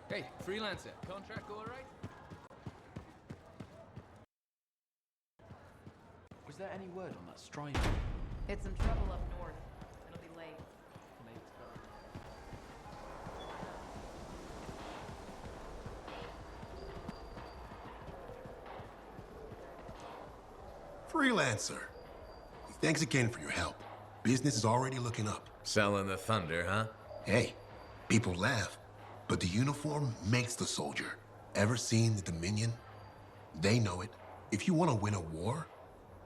Hey, freelancer, contract all right? Was there any word on that strike? It's some trouble up north. It'll be late. Freelancer. Thanks again for your help. Business is already looking up. Selling the thunder, huh? Hey, people laugh, but the uniform makes the soldier. Ever seen the Dominion? They know it. If you want to win a war,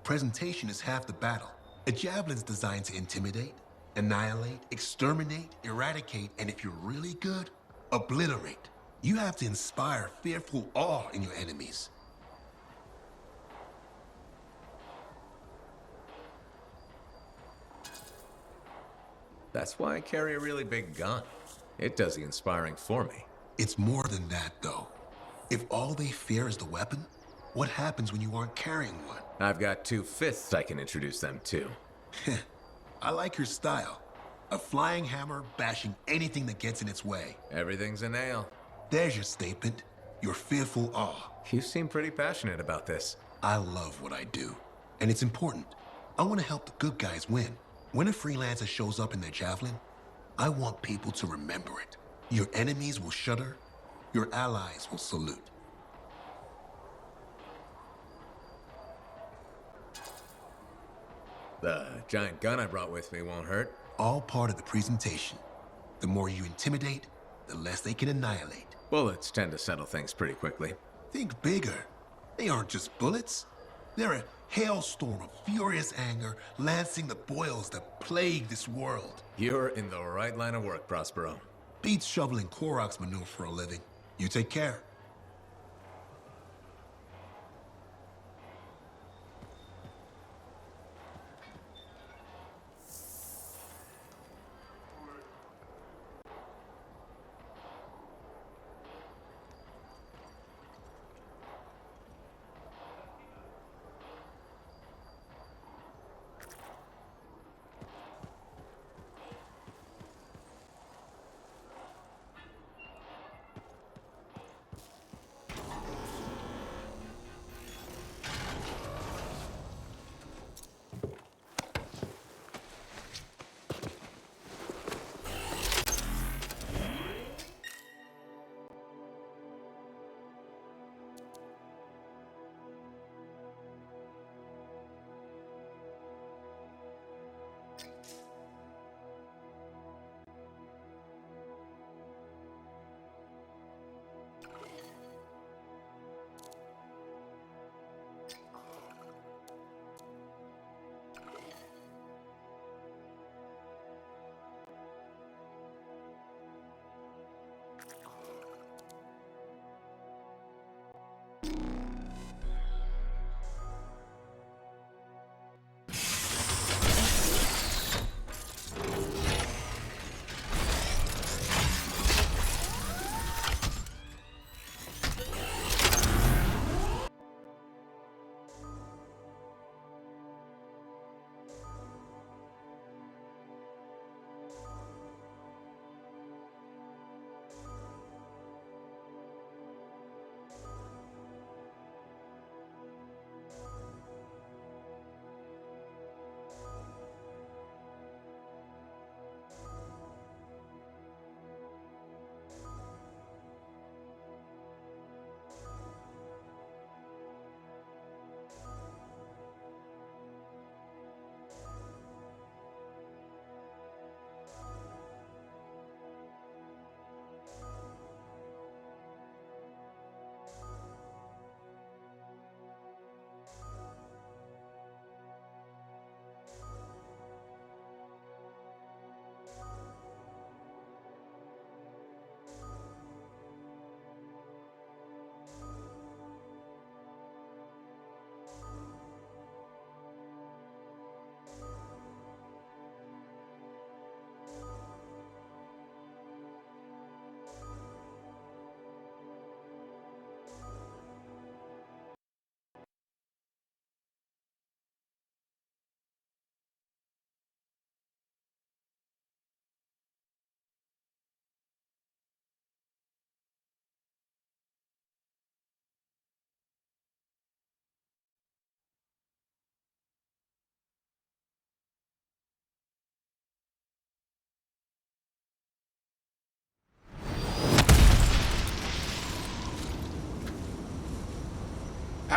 presentation is half the battle. A javelin's designed to intimidate, annihilate, exterminate, eradicate, and if you're really good, obliterate. You have to inspire fearful awe in your enemies. That's why I carry a really big gun. It does the inspiring for me. It's more than that, though. If all they fear is the weapon, what happens when you aren't carrying one? I've got 2 fists I can introduce them to. I like your style. A flying hammer bashing anything that gets in its way. Everything's a nail. There's your statement. Your fearful awe. You seem pretty passionate about this. I love what I do. And it's important. I want to help the good guys win. When a freelancer shows up in their javelin, I want people to remember it. Your enemies will shudder. Your allies will salute. The giant gun I brought with me won't hurt. All part of the presentation. The more you intimidate, the less they can annihilate. Bullets tend to settle things pretty quickly. Think bigger. They aren't just bullets. They're a hailstorm of furious anger lancing the boils that plague this world. You're in the right line of work, Prospero. Beats shoveling Koroks manure for a living. You take care.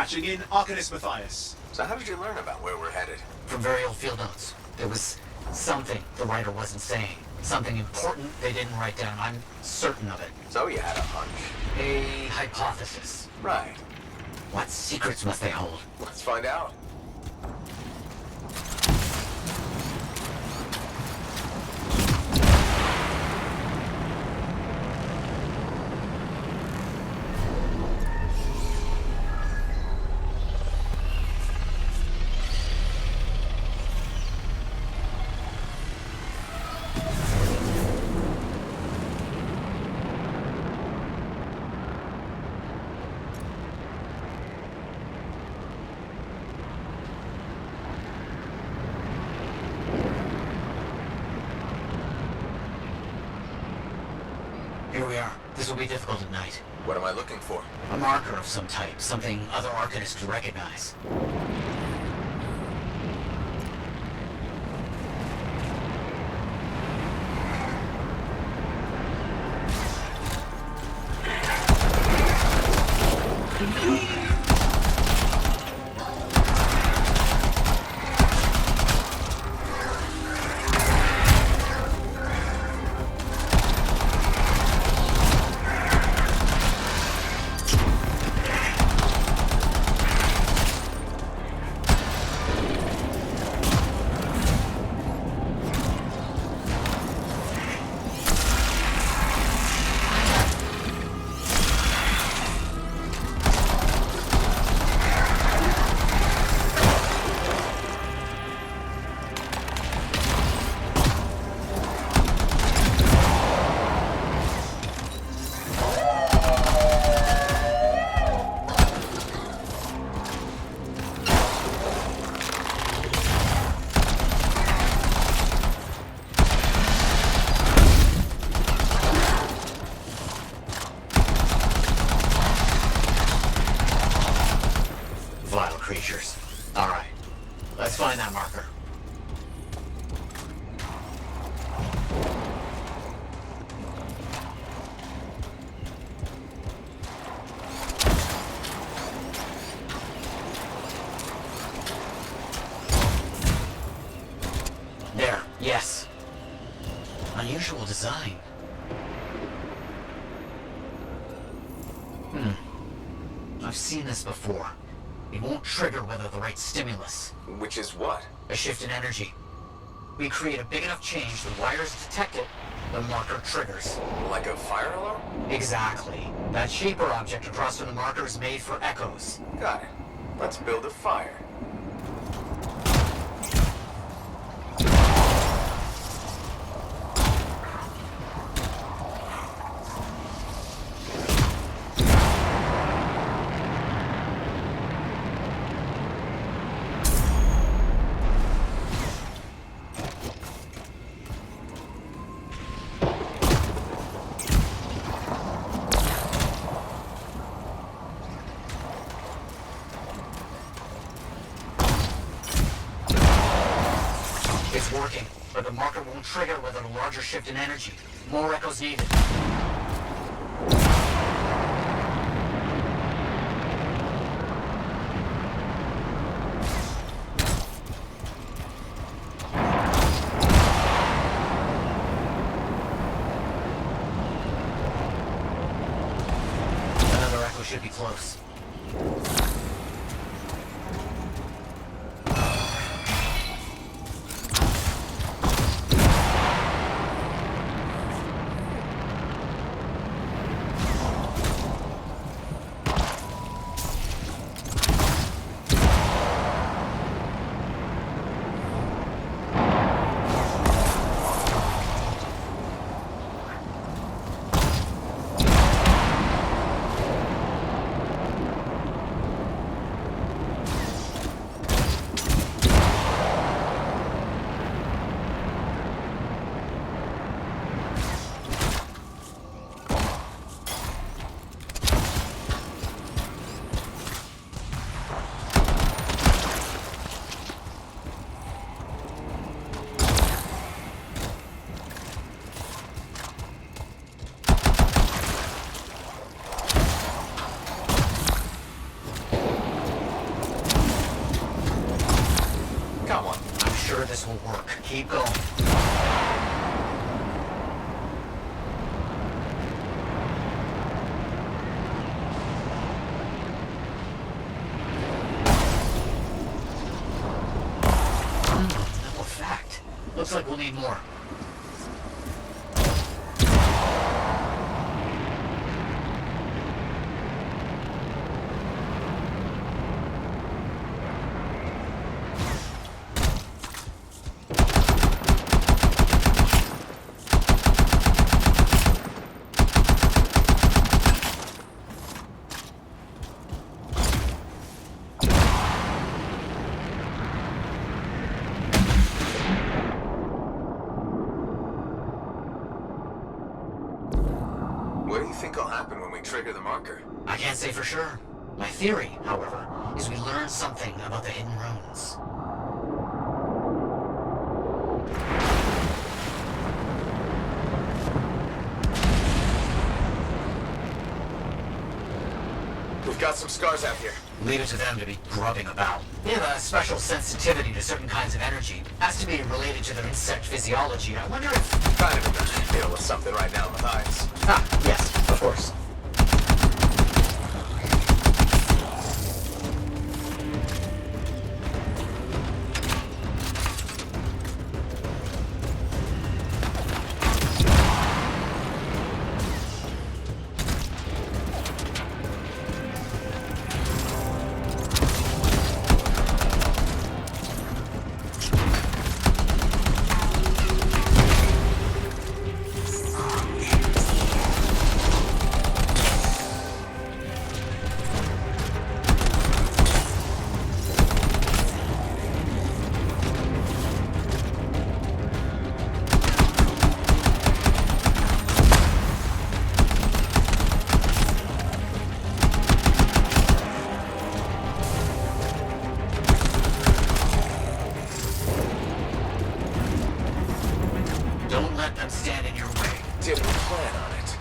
Patching in Arcanist Matthias. So how did you learn about where we're headed? From very old field notes. There was something the writer wasn't saying. Something important they didn't write down. I'm certain of it. So you had a hunch. A hypothesis. Right. What secrets must they hold? Let's find out. Here we are. This will be difficult at night. What am I looking for? A marker of some type. Something other Arcanists could recognize. Creatures. All right. Let's find that marker. There. Yes. Unusual design. I've seen this before. It won't trigger whether the right stimulus. Which is what? A shift in energy. We create a big enough change, the wires detect it, the marker triggers. Like a fire alarm? Exactly. That shape or object across from the marker is made for echoes. Got it. Let's build a fire. It's working, but the marker won't trigger without a larger shift in energy. More echoes needed. Another echo should be close. will work. Keep going. No effect. Looks like we'll need more. What do you think will happen when we trigger the marker? I can't say for sure. My theory, however, is we learn something about the hidden runes. We've got some scars out here. Leave it to them to be grubbing about. They have a special sensitivity to certain kinds of energy. Has to be related to their insect physiology. I wonder if... Kind of deal with something right now, Matthias. Ah, yes, of course. Don't let them stand in your way. Didn't plan on it.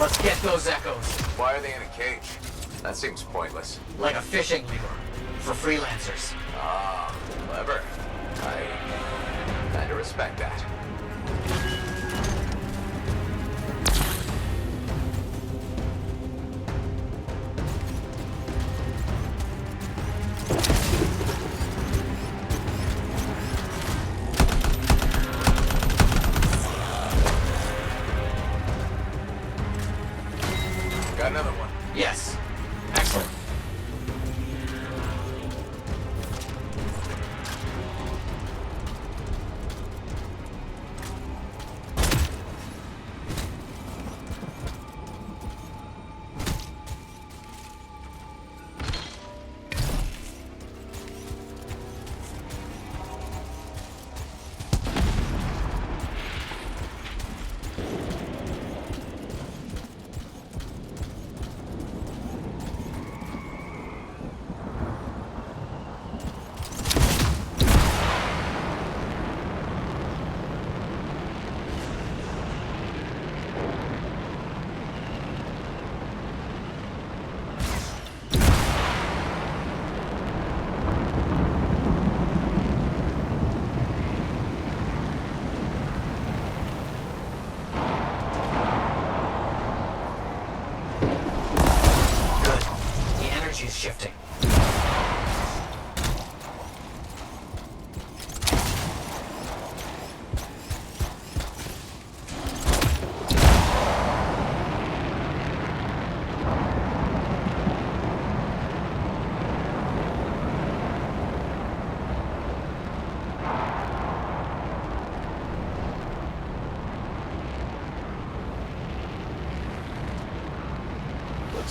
Let's get those echoes. Why are they in a cage? That seems pointless. Like a fishing lure. For freelancers. Ah, clever. I kinda respect that. Got another one. Yes. Excellent.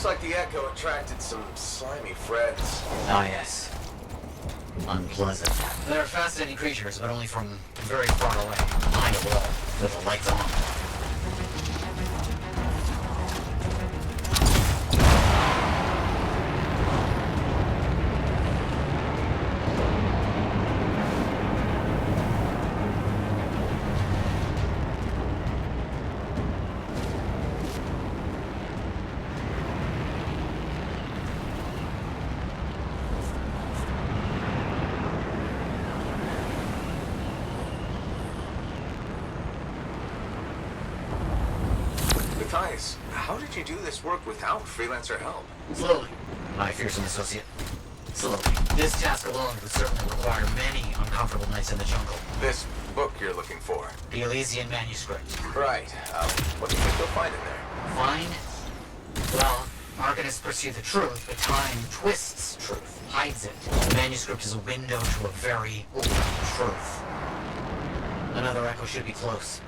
Looks like the echo attracted some slimy friends. Ah, yes. Unpleasant. They're fascinating creatures, but only from very far away, behind a wall, with the lights on. Matthias, how did you do this work without freelancer help? Slowly, my fearsome associate. Slowly. This task alone would certainly require many uncomfortable nights in the jungle. This book you're looking for. The Elysian manuscript. Right. What do you think you'll find in there? Find? Well, arcanists pursue the truth, but time twists truth, hides it. The manuscript is a window to a very old truth. Another echo should be close.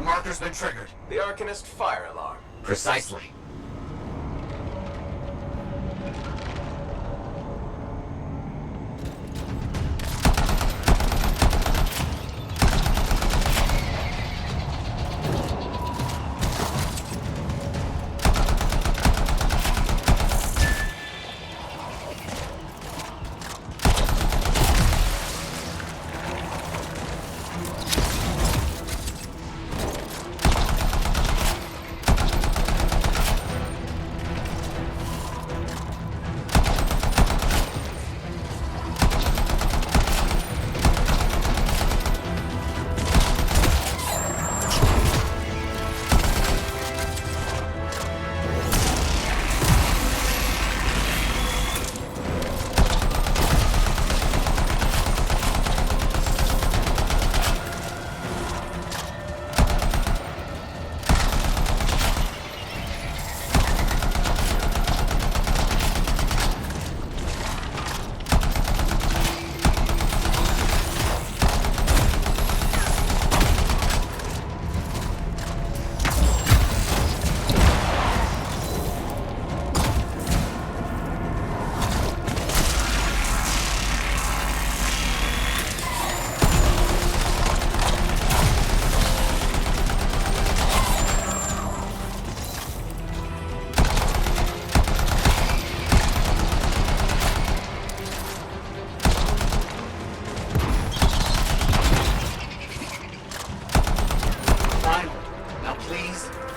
Marker's been triggered. The Arcanist fire alarm. Precisely.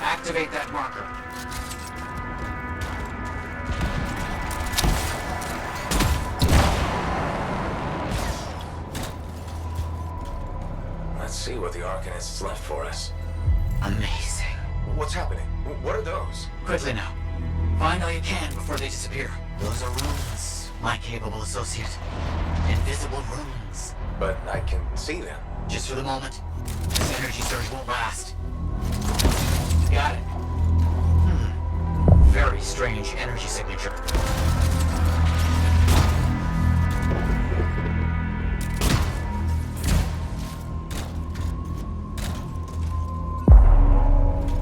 Activate that marker. Let's see what the Arcanist's left for us. Amazing. What's happening? What are those? Quickly now. Find all you can before they disappear. Those are runes, my capable associate. Invisible runes. But I can see them. Just for the moment. This energy surge won't last. Got it. Very strange energy signature.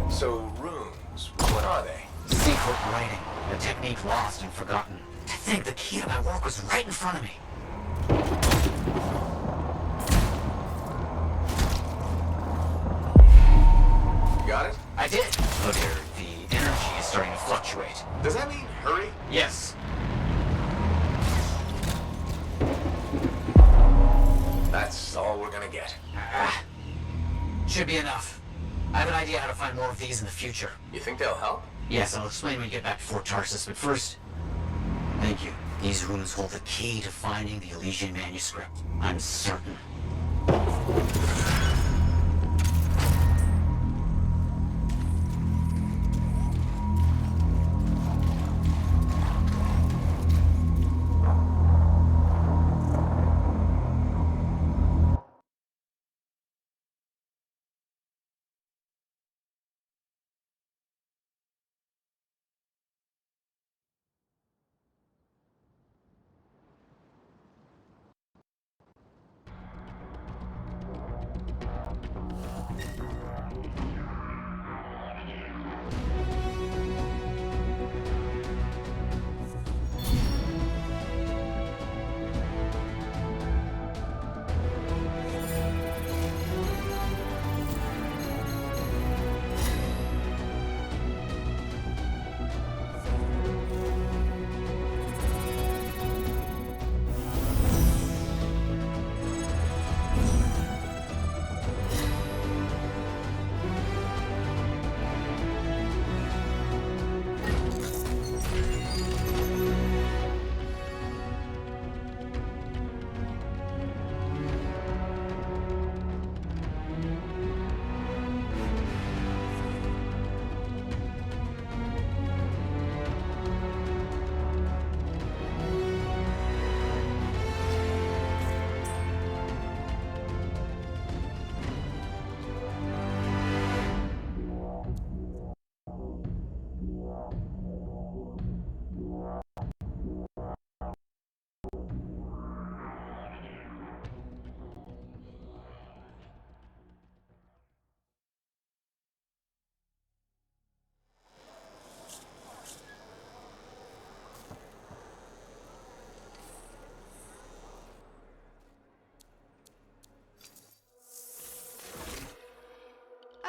So, runes, what are they? Secret writing. A technique lost and forgotten. To think the key to my work was right in front of me. Got it? I did. Oh dear, the energy is starting to fluctuate. Does that mean hurry? Yes. That's all we're gonna get. Should be enough. I have an idea how to find more of these in the future. You think they'll help? Yes, I'll explain when we get back to Fort Tarsus, but first... Thank you. These runes hold the key to finding the Elysian manuscript. I'm certain.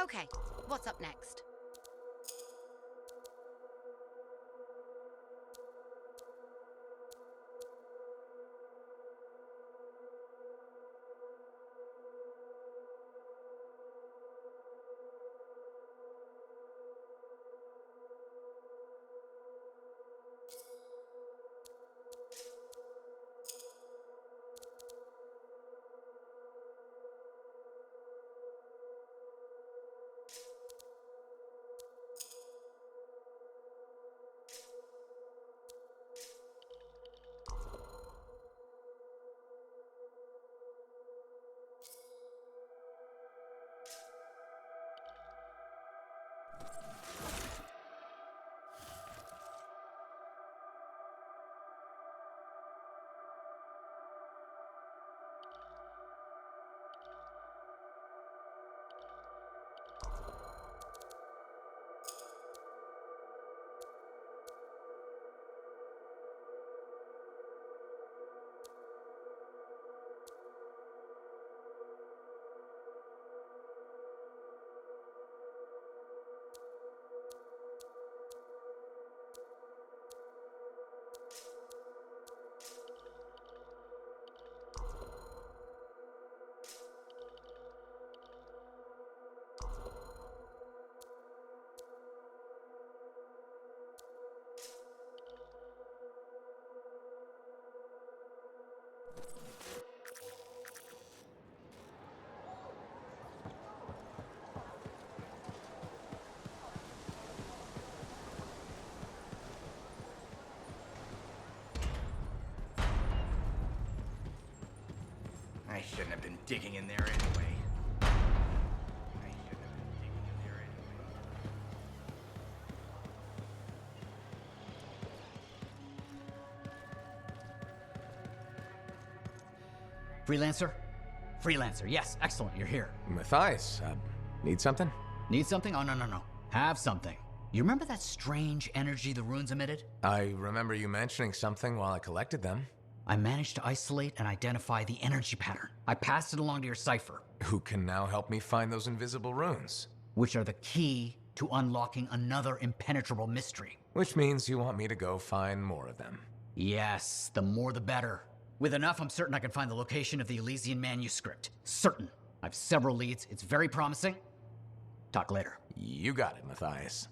Okay, what's up next? I shouldn't have been digging in there anyway. Freelancer? Freelancer, yes, excellent, you're here. Matthias, need something? Need something? Oh, no. Have something. You remember that strange energy the runes emitted? I remember you mentioning something while I collected them. I managed to isolate and identify the energy pattern. I passed it along to your cipher. Who can now help me find those invisible runes? Which are the key to unlocking another impenetrable mystery. Which means you want me to go find more of them. Yes, the more the better. With enough, I'm certain I can find the location of the Elysian manuscript. Certain. I have several leads. It's very promising. Talk later. You got it, Matthias.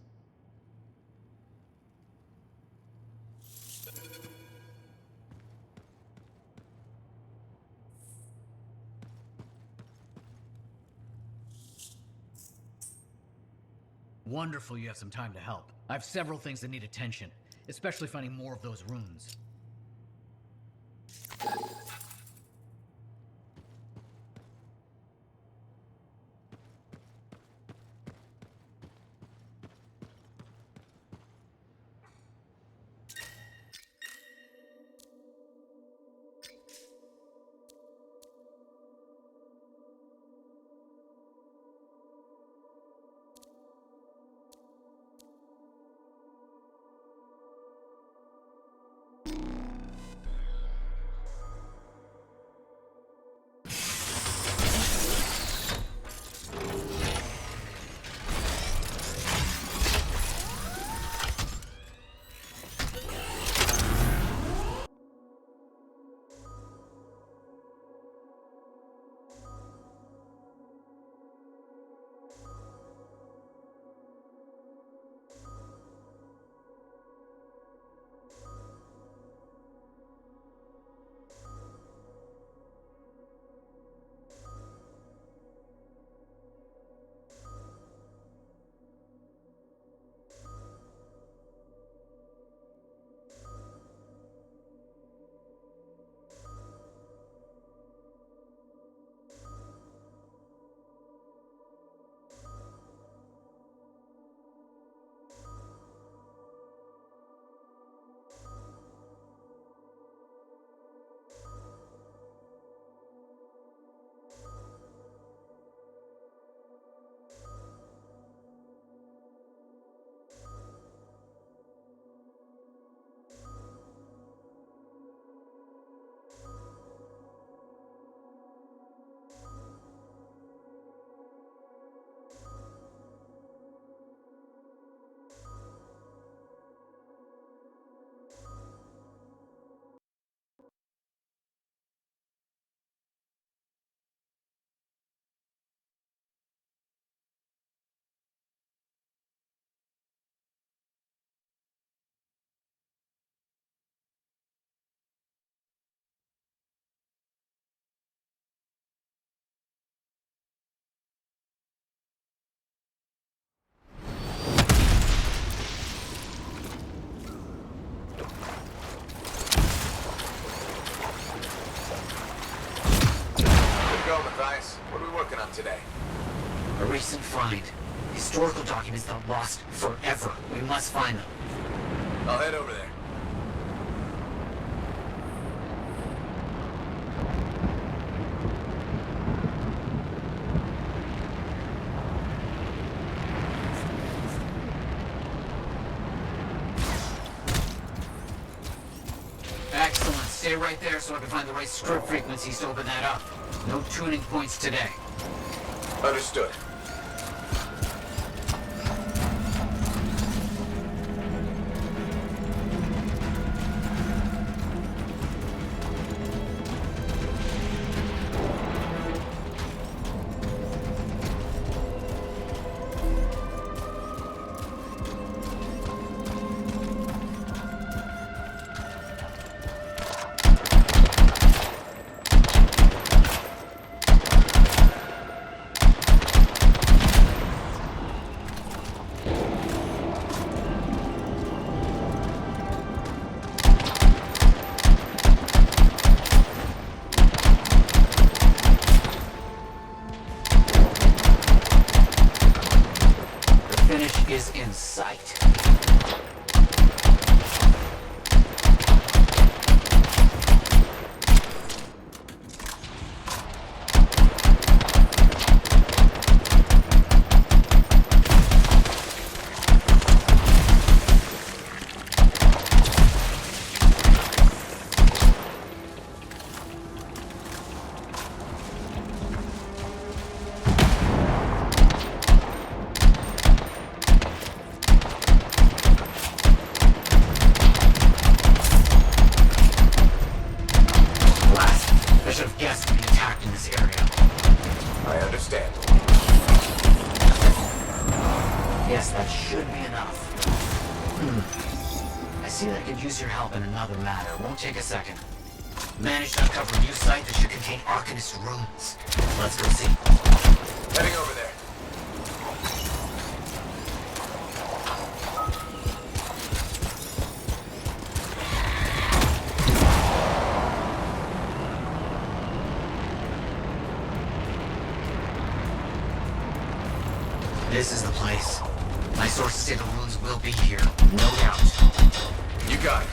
Wonderful you have some time to help. I have several things that need attention, especially finding more of those runes. Go, Matthias. What are we working on today? A recent find. Historical documents that are lost forever. We must find them. I'll head over there. Excellent. Stay right there so I can find the right script frequencies to open that up. No tuning points today. Understood. has to be attacked in this area. I understand. Yes, that should be enough. I see that I could use your help in another matter. Won't take a second. Managed to uncover a new site that should contain Arcanist runes. Let's go see. Heading over there. This is the place. My sources say the runes will be here, no doubt. You got it.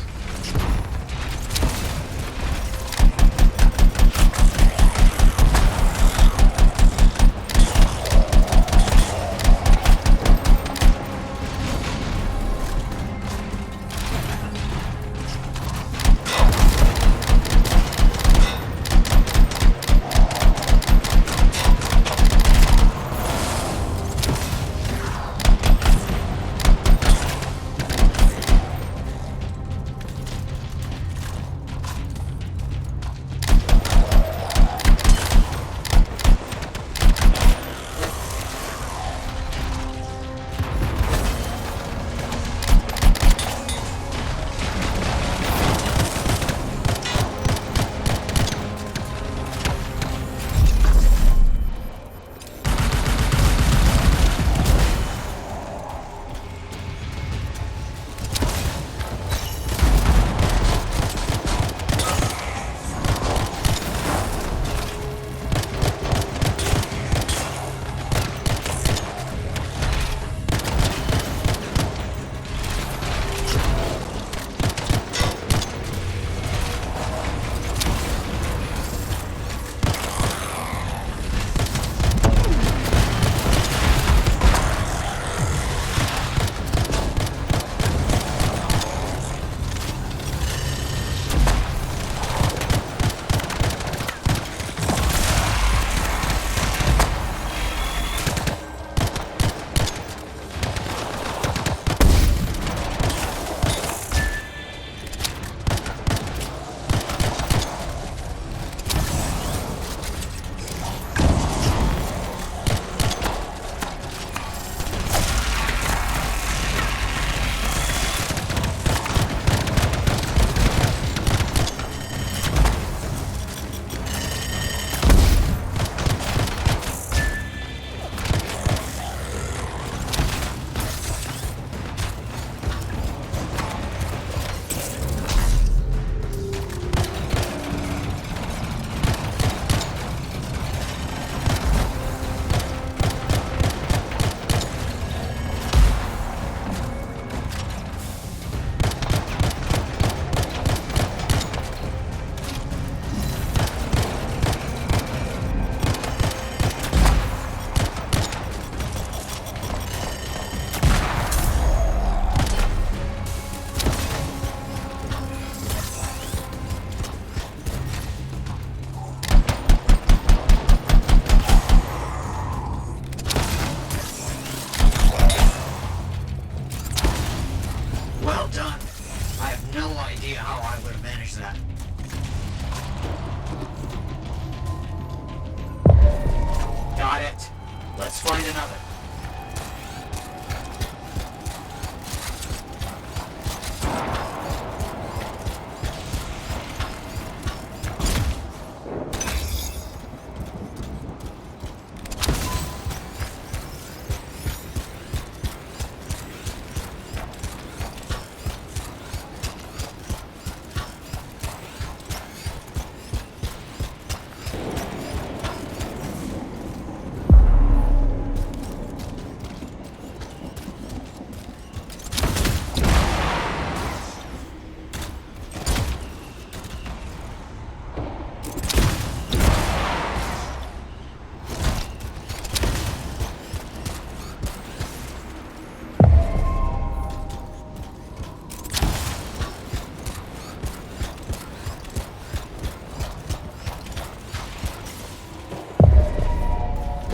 find another.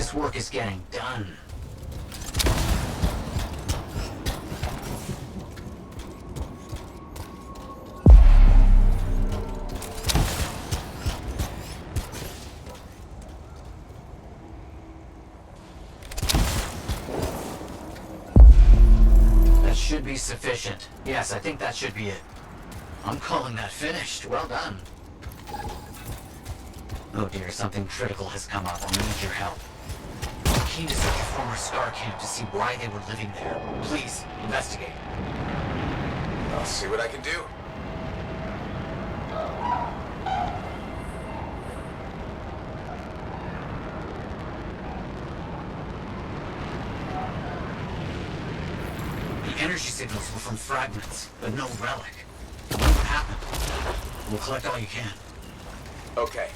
This work is getting done. sufficient. Yes, I think that should be it. I'm calling that finished. Well done. Oh dear, something critical has come up. I'll need your help. I'm keen to search a former Star camp to see why they were living there. Please, investigate. I'll see what I can do. The energy signals were from fragments, but no relic. I wonder what happened. We'll collect all you can. Okay.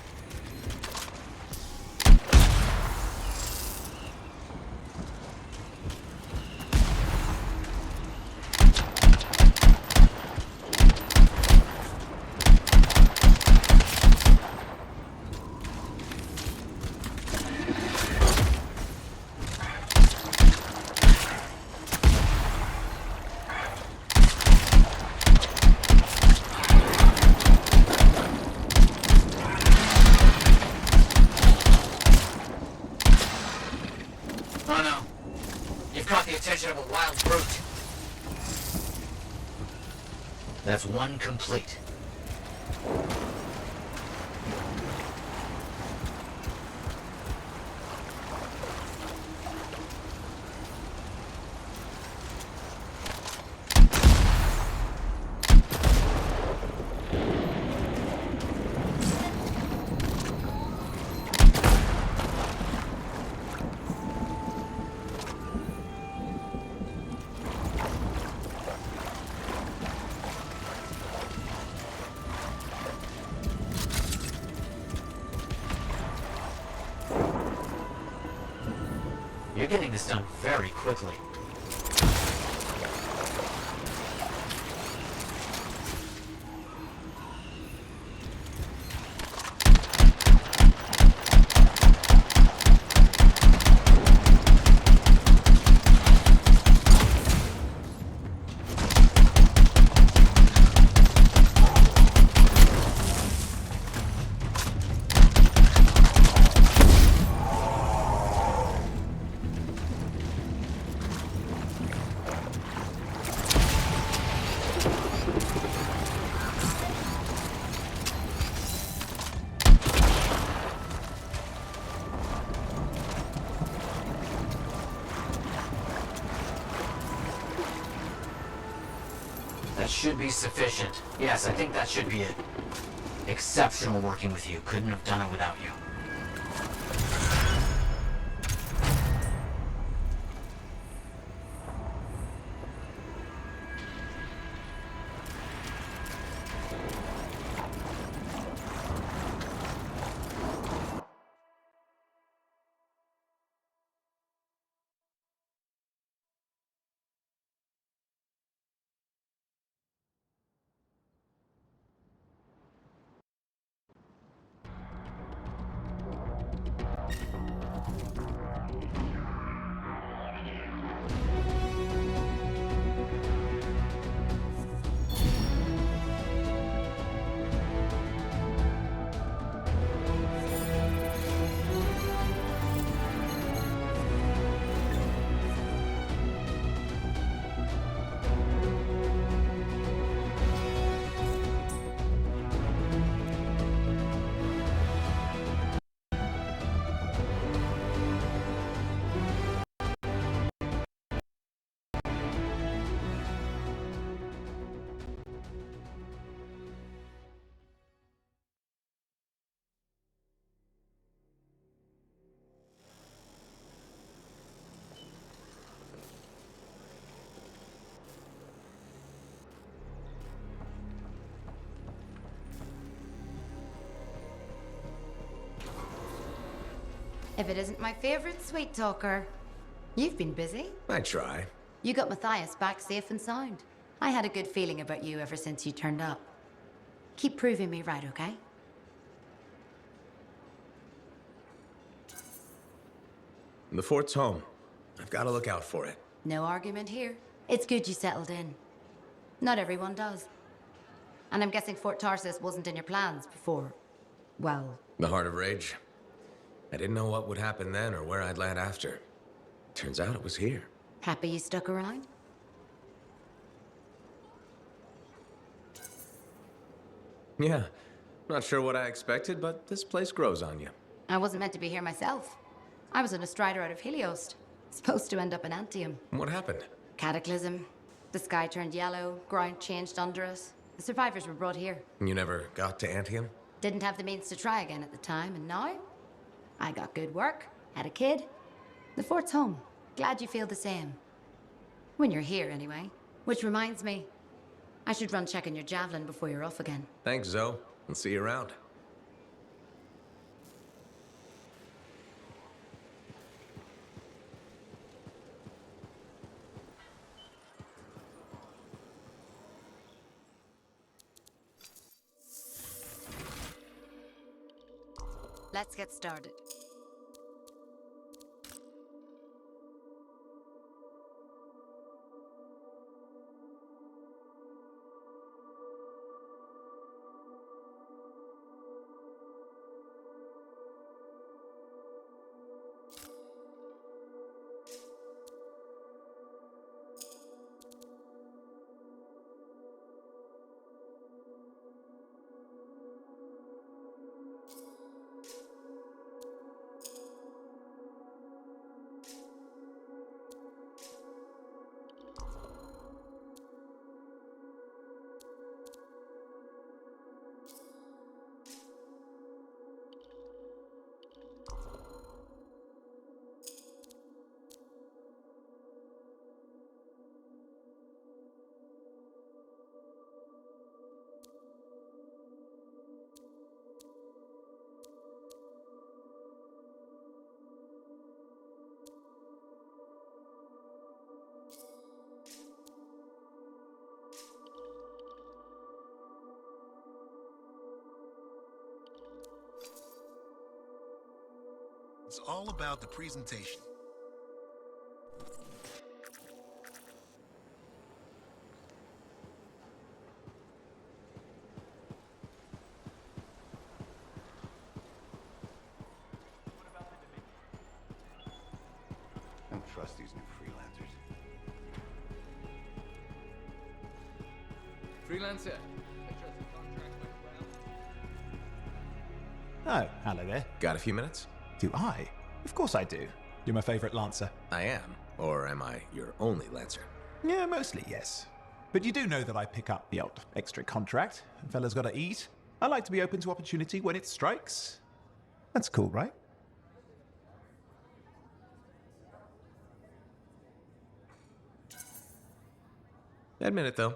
That's one complete. You're getting this done very quickly. That should be sufficient. Yes, I think that should be it. Exceptional working with you. Couldn't have done it without you. If it isn't my favorite sweet talker. You've been busy. I try. You got Matthias back safe and sound. I had a good feeling about you ever since you turned up. Keep proving me right, okay? The fort's home. I've got to look out for it. No argument here. It's good you settled in. Not everyone does. And I'm guessing Fort Tarsus wasn't in your plans before, well... The Heart of Rage. I didn't know what would happen then or where I'd land after. Turns out it was here. Happy you stuck around? Yeah. Not sure what I expected, but this place grows on you. I wasn't meant to be here myself. I was on a strider out of Heliost. Supposed to end up in Anthem. What happened? Cataclysm. The sky turned yellow, ground changed under us. The survivors were brought here. You never got to Anthem? Didn't have the means to try again at the time, and now I got good work, had a kid. The fort's home. Glad you feel the same. When you're here, anyway. Which reminds me, I should run checking your javelin before you're off again. Thanks, Zoe. I'll see you around. Let's get started. It's all about the presentation. I don't trust these new freelancers. Freelancer. I trust the contract went well. Oh, hello there. Got a few minutes? Do I? Of course I do. You're my favorite lancer. I am. Or am I your only lancer? Yeah, mostly, yes. But you do know that I pick up the odd extra contract. Fella's gotta eat. I like to be open to opportunity when it strikes. That's cool, right? Admit it, though.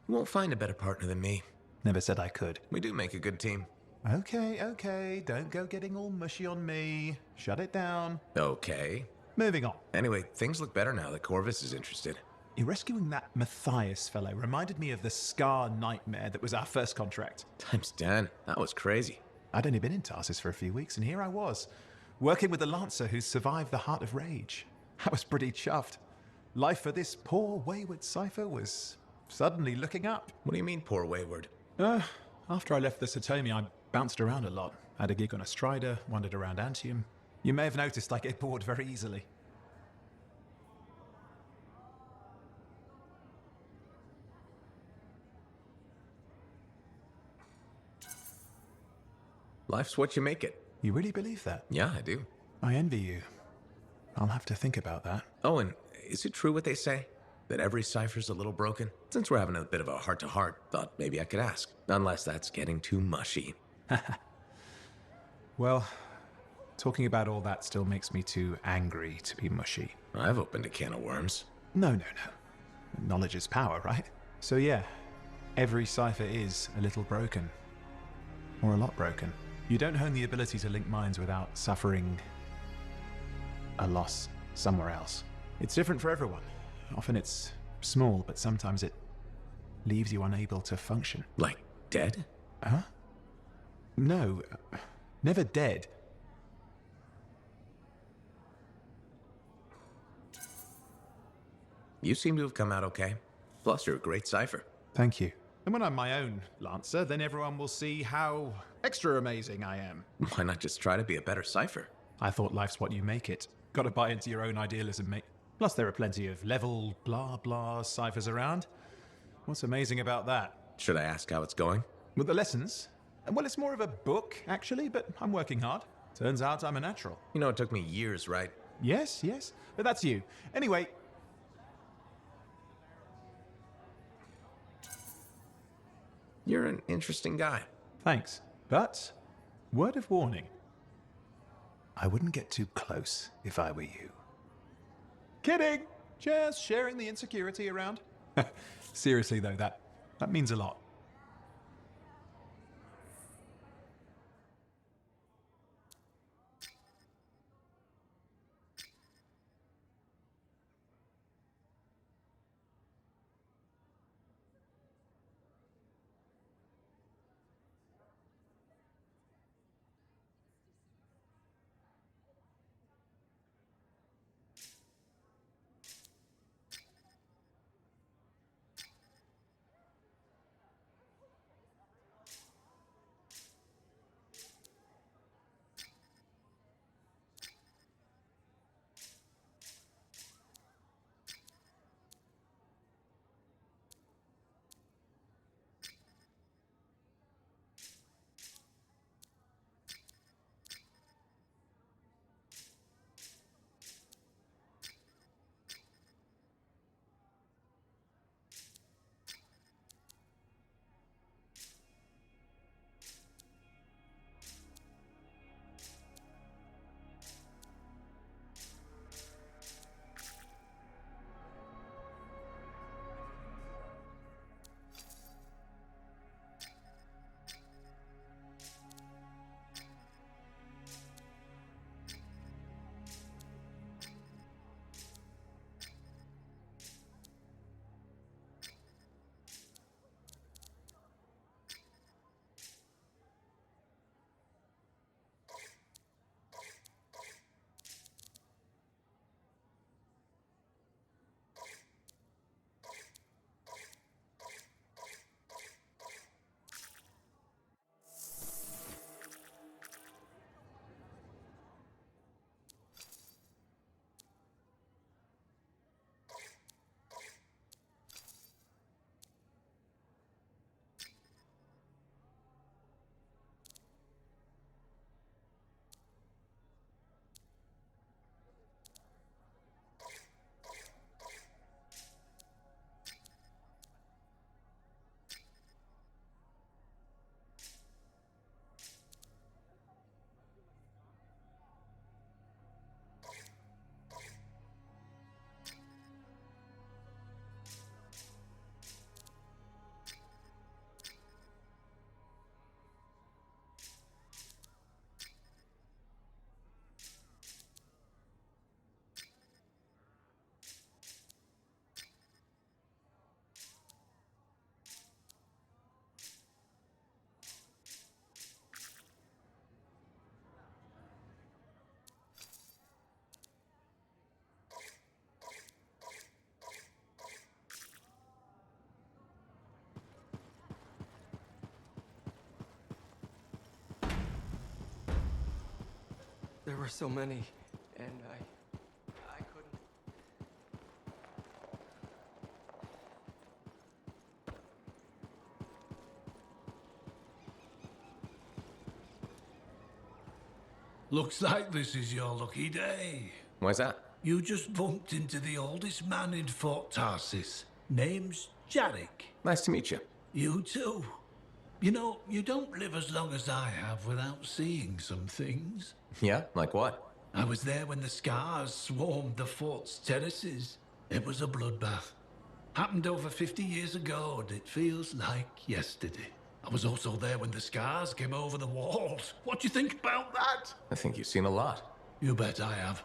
You won't find a better partner than me. Never said I could. We do make a good team. Okay. Don't go getting all mushy on me. Shut it down. Okay. Moving on. Anyway, things look better now that Corvus is interested. You rescuing that Matthias fellow reminded me of the Scar nightmare that was our first contract. Times 10. That was crazy. I'd only been in Tarsus for a few weeks, and here I was, working with the Lancer who survived the Heart of Rage. I was pretty chuffed. Life for this poor, wayward cipher was suddenly looking up. What do you mean, poor wayward? After I left the Satomi, I bounced around a lot. Had a gig on a strider, wandered around Antium. You may have noticed I get bored very easily. Life's what you make it. You really believe that? Yeah, I do. I envy you. I'll have to think about that. Oh, and is it true what they say? That every cipher's a little broken? Since we're having a bit of a heart-to-heart, thought maybe I could ask. Unless that's getting too mushy. Well, talking about all that still makes me too angry to be mushy. I've opened a can of worms. No. Knowledge is power, right? So yeah, every cipher is a little broken. Or a lot broken. You don't hone the ability to link minds without suffering a loss somewhere else. It's different for everyone. Often it's small, but sometimes it leaves you unable to function. Like dead? Huh? No, never dead. You seem to have come out okay. Plus, you're a great cipher. Thank you. And when I'm my own Lancer, then everyone will see how extra amazing I am. Why not just try to be a better cipher? I thought life's what you make it. Gotta buy into your own idealism, mate. Plus, there are plenty of level blah blah ciphers around. What's amazing about that? Should I ask how it's going? With the lessons? Well, it's more of a book, actually, but I'm working hard. Turns out I'm a natural. You know, it took me years, right? Yes, yes, but that's you. Anyway... You're an interesting guy. Thanks. But, word of warning. I wouldn't get too close if I were you. Kidding! Just sharing the insecurity around. Seriously, though, that means a lot. There were so many, and I couldn't. Looks like this is your lucky day. Why's that? You just bumped into the oldest man in Fort Tarsis. Name's Jarek. Nice to meet you. You too. You know, you don't live as long as I have without seeing some things. Yeah? Like what? I was there when the scars swarmed the fort's terraces. It was a bloodbath. Happened over 50 years ago, and it feels like yesterday. I was also there when the scars came over the walls. What do you think about that? I think you've seen a lot. You bet I have.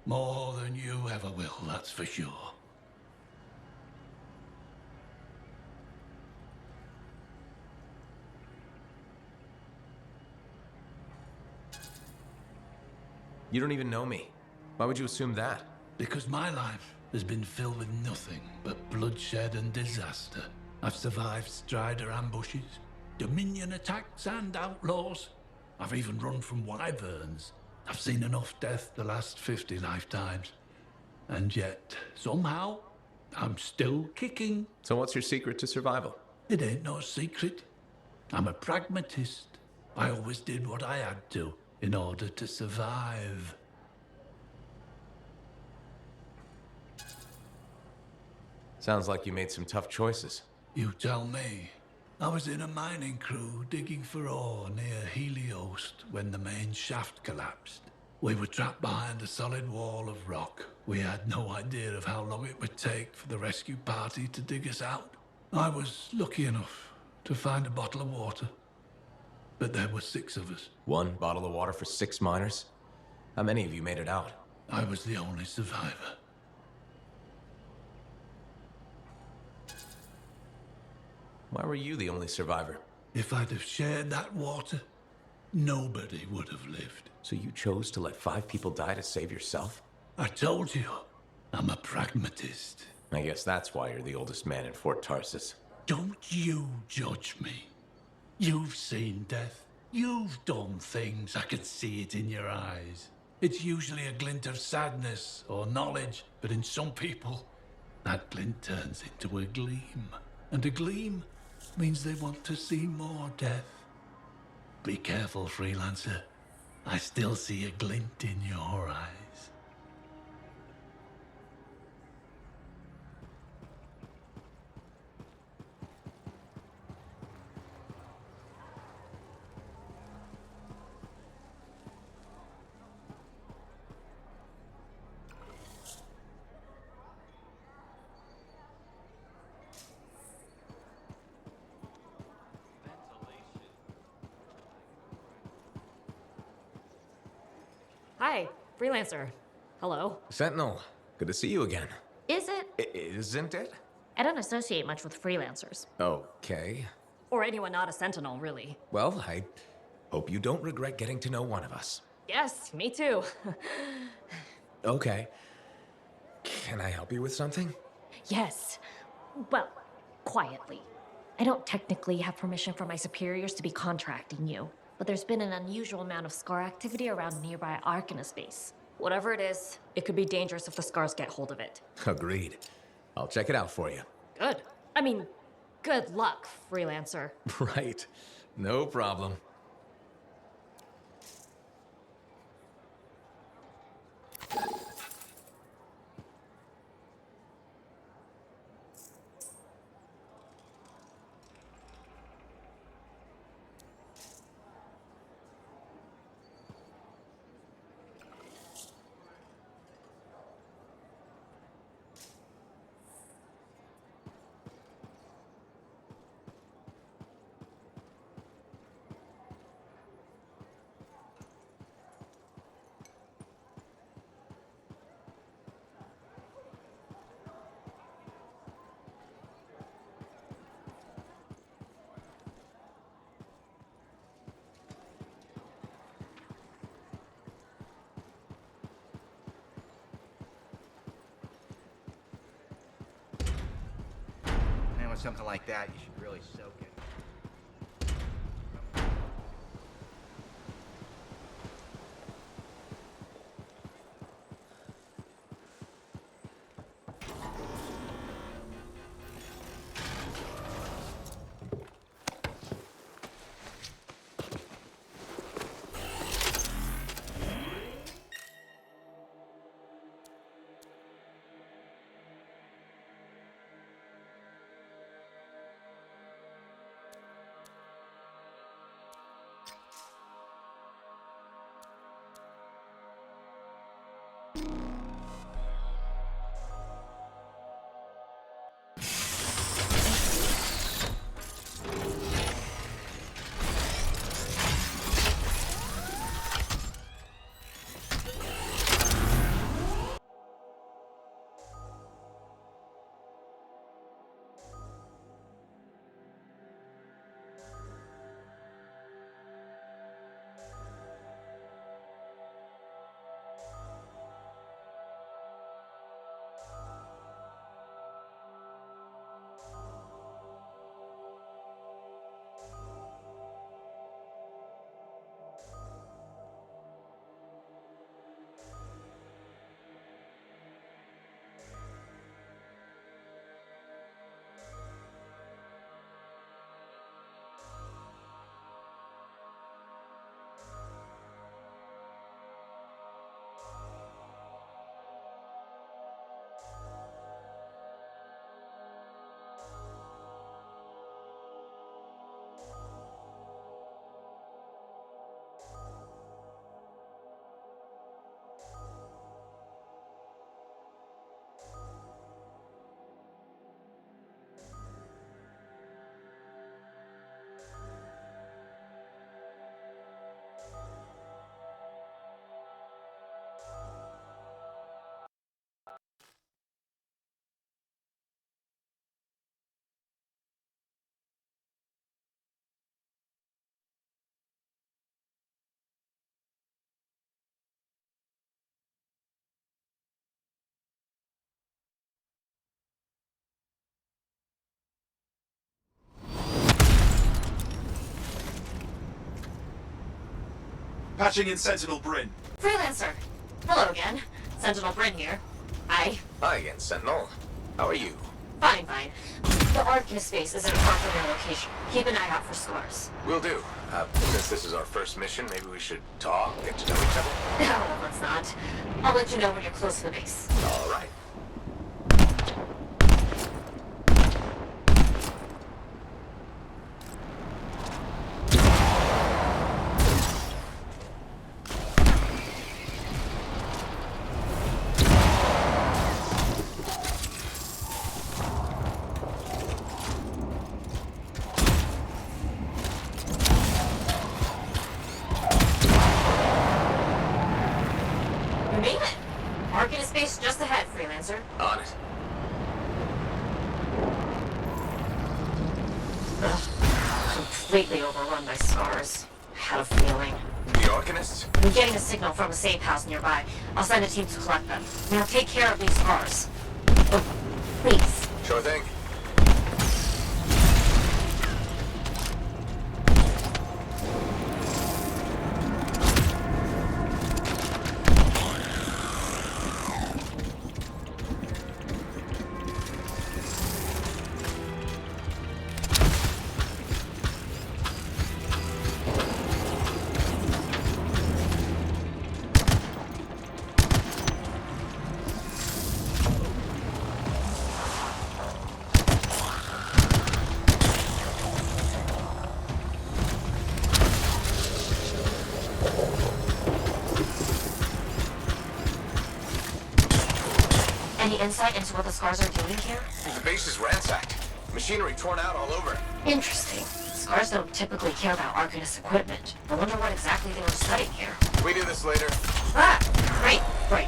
More than you ever will, that's for sure. You don't even know me. Why would you assume that? Because my life has been filled with nothing but bloodshed and disaster. I've survived Strider ambushes, Dominion attacks and outlaws. I've even run from wyverns. I've seen enough death the last 50 lifetimes. And yet, somehow, I'm still kicking. So what's your secret to survival? It ain't no secret. I'm a pragmatist. I always did what I had to in order to survive. Sounds like you made some tough choices. You tell me. I was in a mining crew digging for ore near Heliost when the main shaft collapsed. We were trapped behind a solid wall of rock. We had no idea of how long it would take for the rescue party to dig us out. I was lucky enough to find a bottle of water. But there were 6 of us. 1 bottle of water for 6 miners? How many of you made it out? I was the only survivor. Why were you the only survivor? If I'd have shared that water, nobody would have lived. So you chose to let 5 people die to save yourself? I told you, I'm a pragmatist. I guess that's why you're the oldest man in Fort Tarsus. Don't you judge me. You've seen death. You've done things. I can see it in your eyes. It's usually a glint of sadness or knowledge, but in some people, that glint turns into a gleam. And a gleam means they want to see more death. Be careful, freelancer. I still see a glint in your eyes. Hi, freelancer. Hello. Sentinel, good to see you again. Is it? Isn't it? I don't associate much with freelancers. Okay. Or anyone not a sentinel, really. Well, I hope you don't regret getting to know one of us. Yes, me too. Okay. Can I help you with something? Yes. Well, quietly. I don't technically have permission from my superiors to be contracting you, but there's been an unusual amount of scar activity around nearby Arcanus base. Whatever it is, it could be dangerous if the scars get hold of it. Agreed. I'll check it out for you. Good. I mean, good luck, freelancer. Right. No problem. With something like that, you should really soak it. Patching in Sentinel Bryn. Freelancer. Hello again. Sentinel Bryn here. Hi. Hi again, Sentinel. How are you? Fine, fine. The Arcanist space isn't far from your location. Keep an eye out for scars. Will do. Since this is our first mission, maybe we should talk, get to know each other? No, let's not. I'll let you know when you're close to the base. All right. You made it! Arcanist space just ahead, Freelancer. On it. Ugh. Completely overrun by scars. Had a feeling. The Arcanists? I'm getting a signal from a safe house nearby. I'll send a team to collect them. Now take care of these scars. Oh, please. Sure thing. Any insight into what the scars are doing here? The base is ransacked. Machinery torn out all over. Interesting. Scars don't typically care about Arcanist equipment. I wonder what exactly they were studying here. We do this later. Ah! Great, great.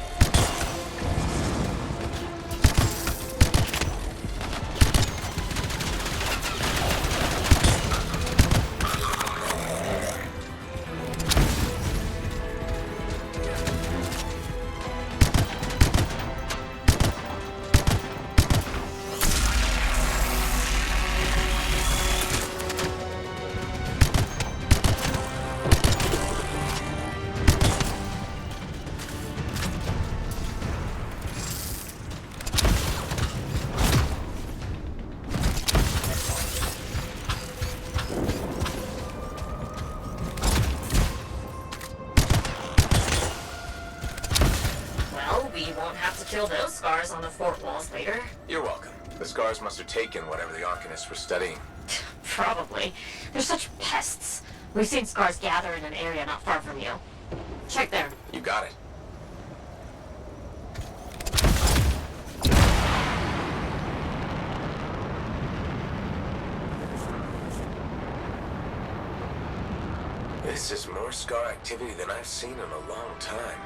Kill those scars on the fort walls later. You're welcome. The scars must have taken whatever the Arcanists were studying. Probably. They're such pests. We've seen scars gather in an area not far from you. Check there. You got it. This is more scar activity than I've seen in a long time.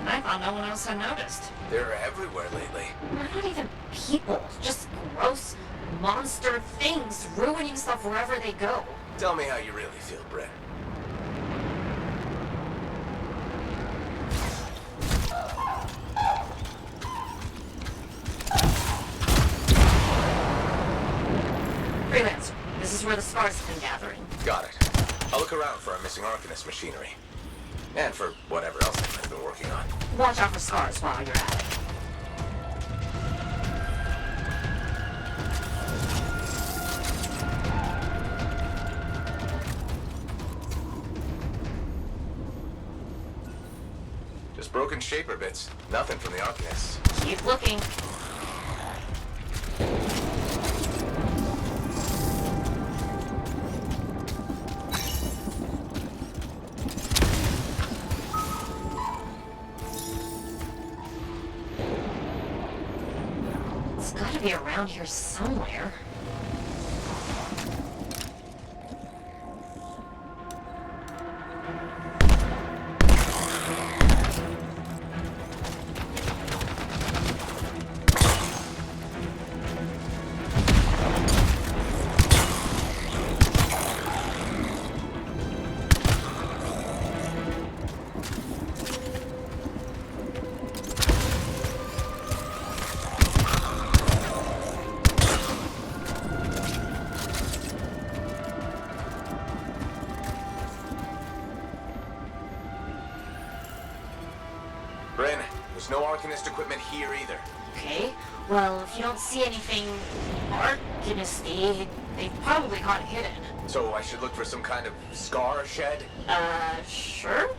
I thought no one else had noticed. They're everywhere lately. They're not even people. Just gross monster things ruining stuff wherever they go. Tell me how you really feel, Brett. Freelancer, this is where the scars have been gathering. Got it. I'll look around for our missing Arcanist machinery. And for whatever else they might have been working on. Watch out for scars while you're at it. Just broken shaper bits. Nothing from the Arcanists. Keep looking. It's gotta be around here somewhere. Bryn, there's no Arcanist equipment here either. Okay, well, if you don't see anything Arcanist-y, they've probably got it hidden. So I should look for some kind of scar shed? Sure?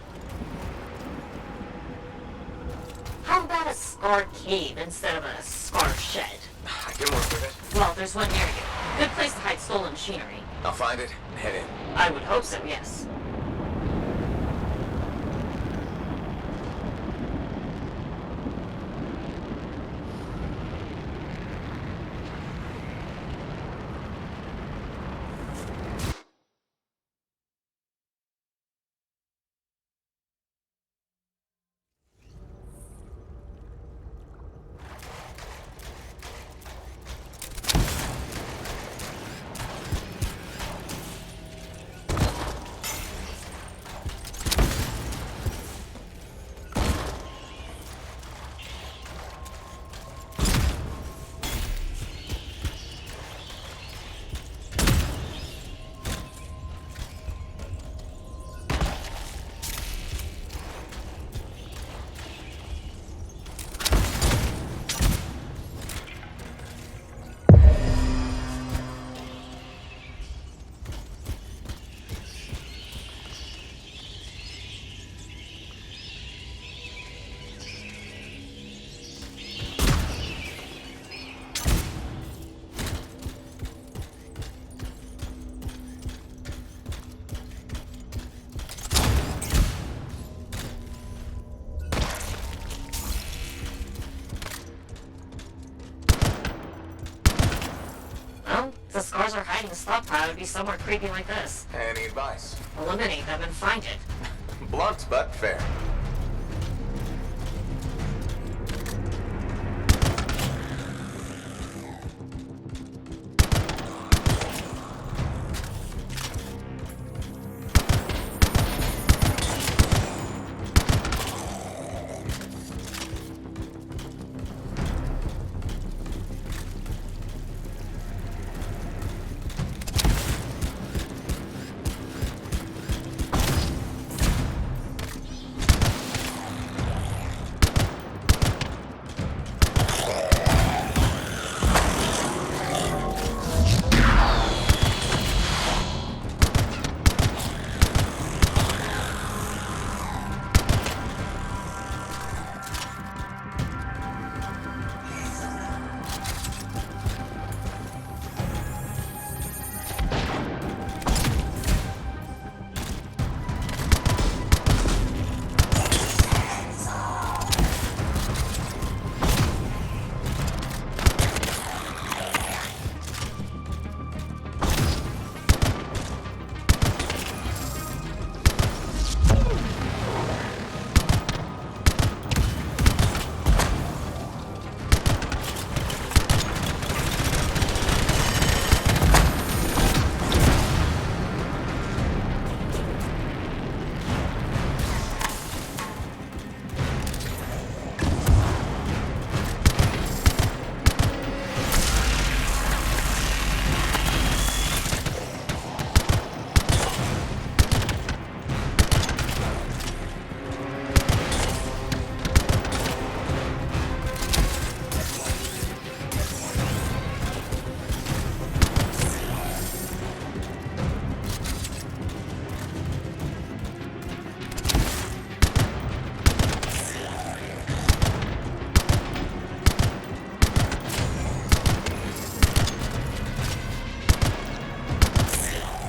How about a scar cave instead of a scar shed? I can work with it. Well, there's one near you. Good place to hide stolen machinery. I'll find it and head in. I would hope so, yes. The scars are hiding a stockpile would be somewhere creepy like this. Any advice? Eliminate them and find it. Blunt but fair.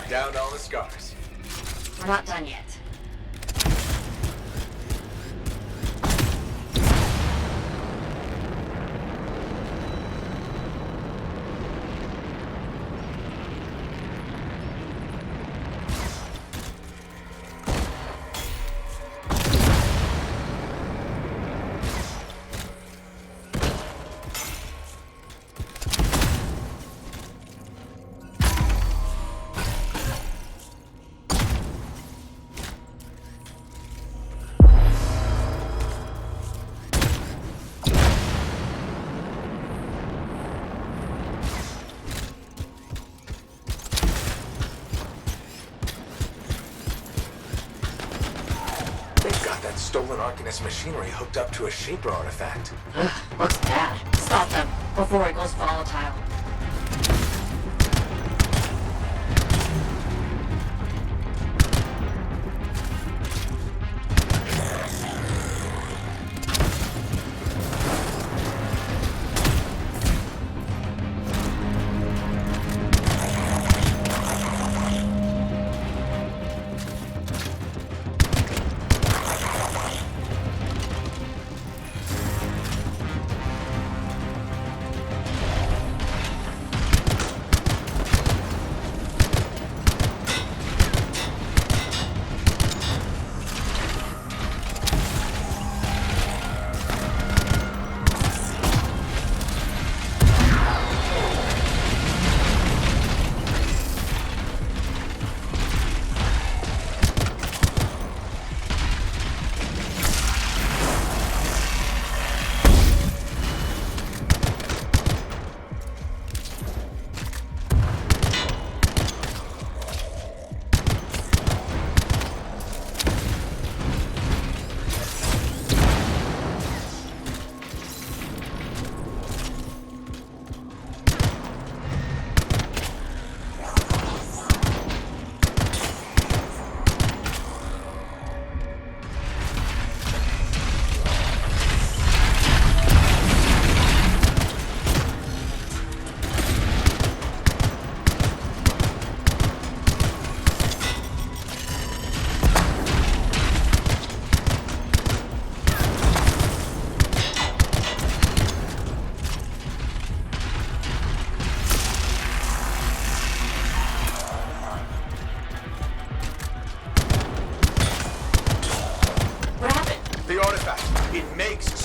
Down all the scars. We're not done yet. stolen Arcanist machinery hooked up to a Shaper artifact. Ugh, looks bad. Stop them before it goes volatile.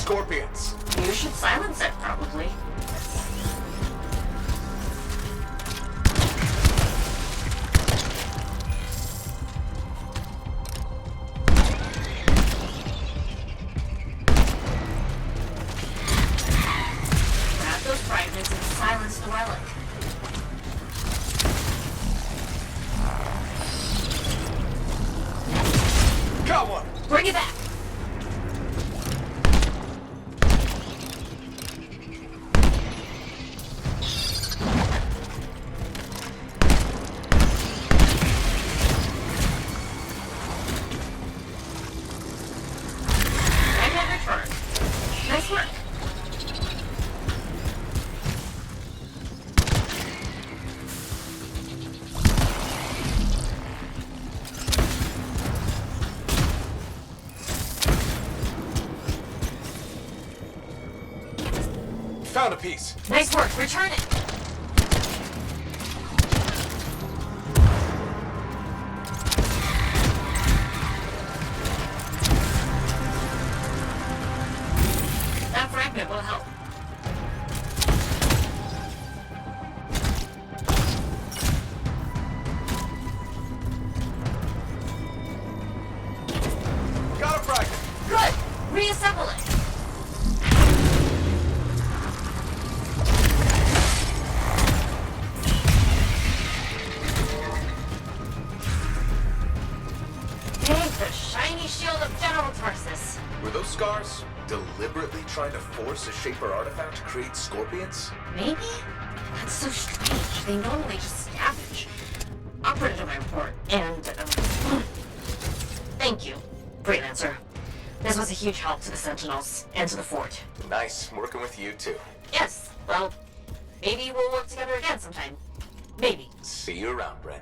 Scorpions. You should silence it, probably. Grab those fragments and silence the relic. Got one! Bring it back! Nice work. Found a piece. Nice work. Return it. That fragment will help. Got a fragment. Good. Reassemble it. The shiny shield of General Tarsus. Were those scars deliberately trying to force a Shaper artifact to create scorpions? Maybe? That's so strange. They normally just scavenge. I'll put it in my report. And, thank you, Freelancer. This was a huge help to the Sentinels and to the fort. Nice working with you too. Yes, well, maybe we'll work together again sometime. Maybe. See you around, Bren.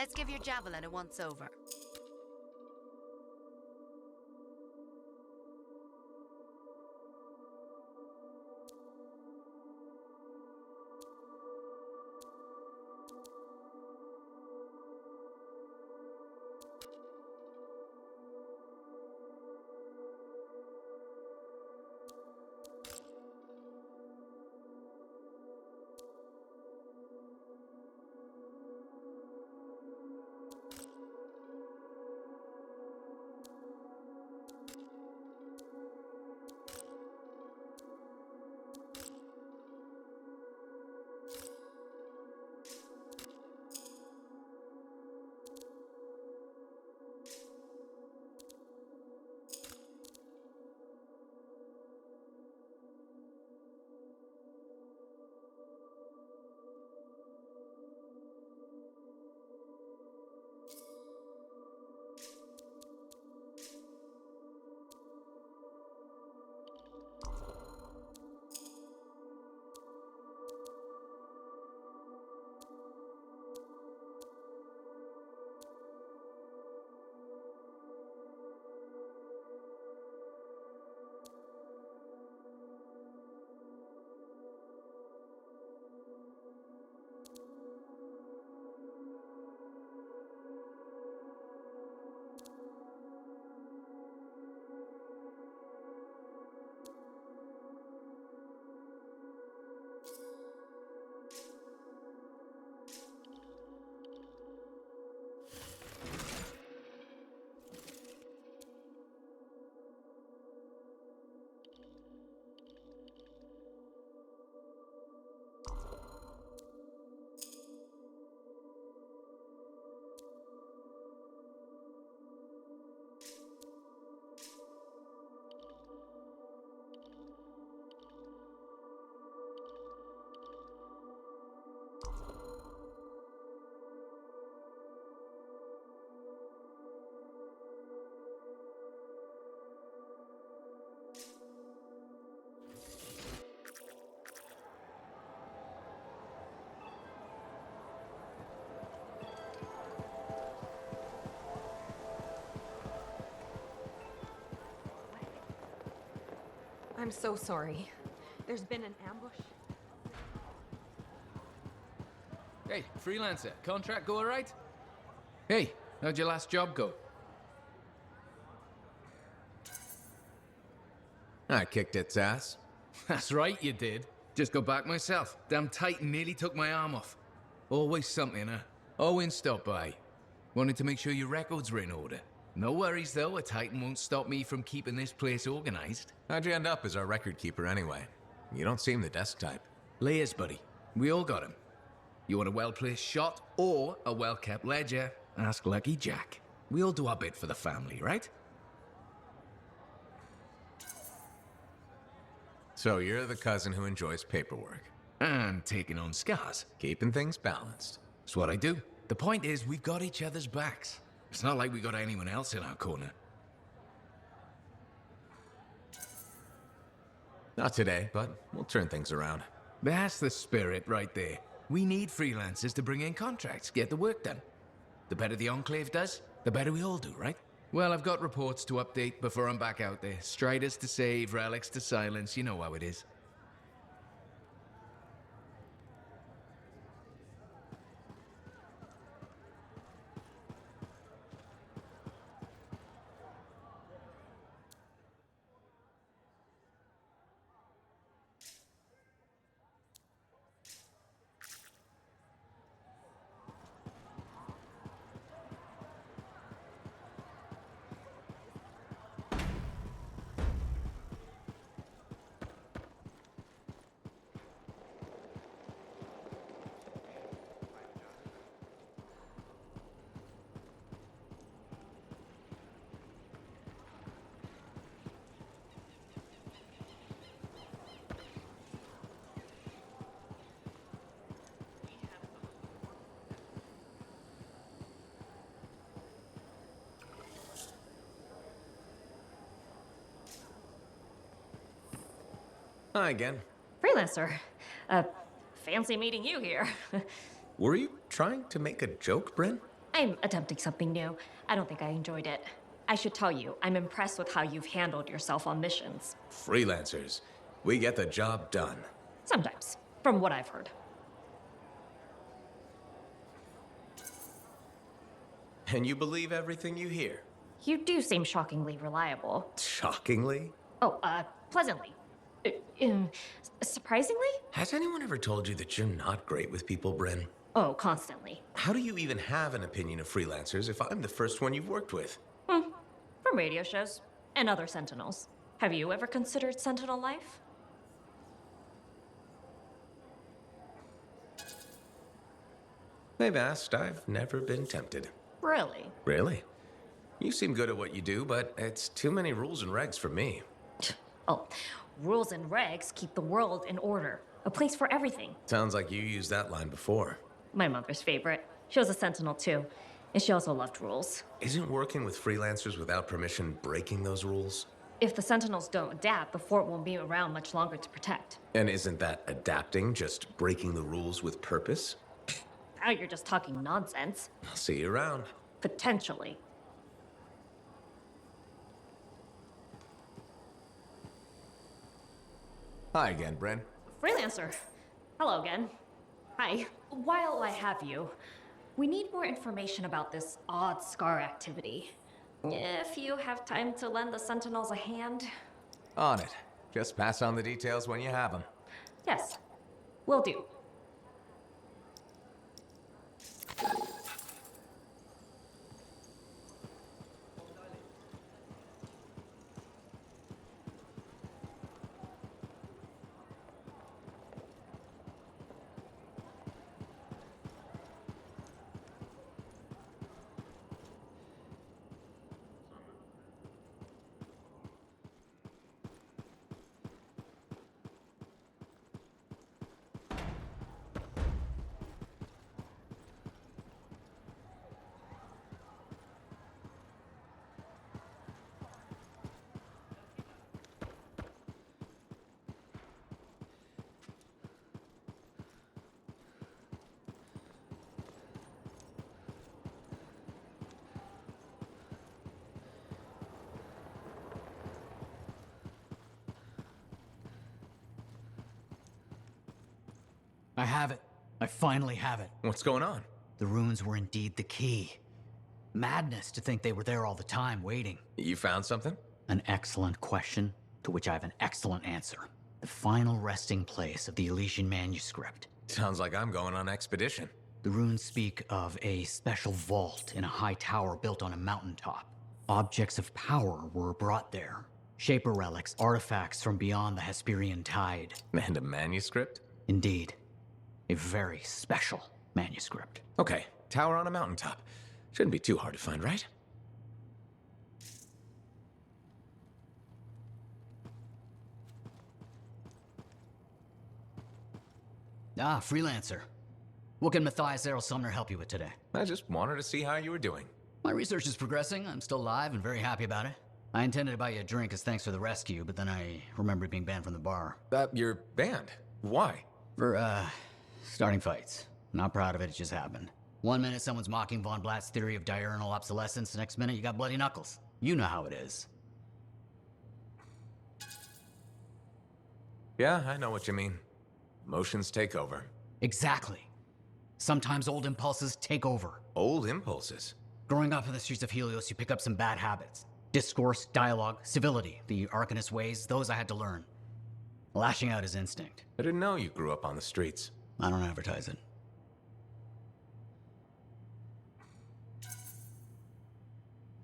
Let's give your javelin a once-over. I'm so sorry. There's been an ambush. Hey, freelancer, contract go all right? Hey, how'd your last job go? I kicked its ass. That's right, you did. Just got back myself. Damn Titan nearly took my arm off. Always something, huh? Owen stopped by. Wanted to make sure your records were in order. No worries, though. A Titan won't stop me from keeping this place organized. How'd you end up as our record keeper anyway? You don't seem the desk type. Layers, buddy. We all got 'em. You want a well-placed shot or a well-kept ledger? Ask Lucky Jack. We all do our bit for the family, right? So you're the cousin who enjoys paperwork. And taking on scars. Keeping things balanced. That's what I do. The point is, we've got each other's backs. It's not like we got anyone else in our corner. Not today, but we'll turn things around. That's the spirit right there. We need freelancers to bring in contracts, get the work done. The better the Enclave does, the better we all do, right? Well, I've got reports to update before I'm back out there. Striders to save, relics to silence, you know how it is. Hi again. Freelancer. Fancy meeting you here. Were you trying to make a joke, Bryn? I'm attempting something new. I don't think I enjoyed it. I should tell you, I'm impressed with how you've handled yourself on missions. Freelancers, we get the job done. Sometimes, from what I've heard. And you believe everything you hear? You do seem shockingly reliable. Shockingly? Oh, pleasantly. Surprisingly? Has anyone ever told you that you're not great with people, Bryn? Oh, constantly. How do you even have an opinion of freelancers if I'm the first one you've worked with? From radio shows and other Sentinels. Have you ever considered Sentinel life? They've asked. I've never been tempted. Really? Really? You seem good at what you do, but it's too many rules and regs for me. Oh, rules and regs keep the world in order. A place for everything. Sounds like you used that line before. My mother's favorite. She was a Sentinel too, and she also loved rules. Isn't working with freelancers without permission breaking those rules? If the Sentinels don't adapt, the fort won't be around much longer to protect. And isn't that adapting just breaking the rules with purpose? Now you're just talking nonsense. I'll see you around. Potentially. Hi again, Bryn. Freelancer. Hello again. Hi. While I have you, we need more information about this odd scar activity. If you have time to lend the Sentinels a hand. On it. Just pass on the details when you have them. Yes, will do. I have it. I finally have it. What's going on? The runes were indeed the key. Madness to think they were there all the time, waiting. You found something? An excellent question, to which I have an excellent answer. The final resting place of the Elysian manuscript. Sounds like I'm going on expedition. The runes speak of a special vault in a high tower built on a mountaintop. Objects of power were brought there. Shaper relics, artifacts from beyond the Hesperian tide. And a manuscript? Indeed. A very special manuscript. Okay, tower on a mountaintop. Shouldn't be too hard to find, right? Ah, freelancer. What can Matthias Errol Sumner help you with today? I just wanted to see how you were doing. My research is progressing. I'm still alive and very happy about it. I intended to buy you a drink as thanks for the rescue, but then I remembered being banned from the bar. You're banned? Why? For, starting fights. Not proud of it, it just happened. 1 minute someone's mocking Von Blatt's theory of diurnal obsolescence, the next minute you got bloody knuckles. You know how it is. Yeah, I know what you mean. Emotions take over. Exactly. Sometimes old impulses take over. Old impulses? Growing up in the streets of Helios, you pick up some bad habits. Discourse, dialogue, civility, the Arcanist ways, those I had to learn. Lashing out is instinct. I didn't know you grew up on the streets. I don't advertise it.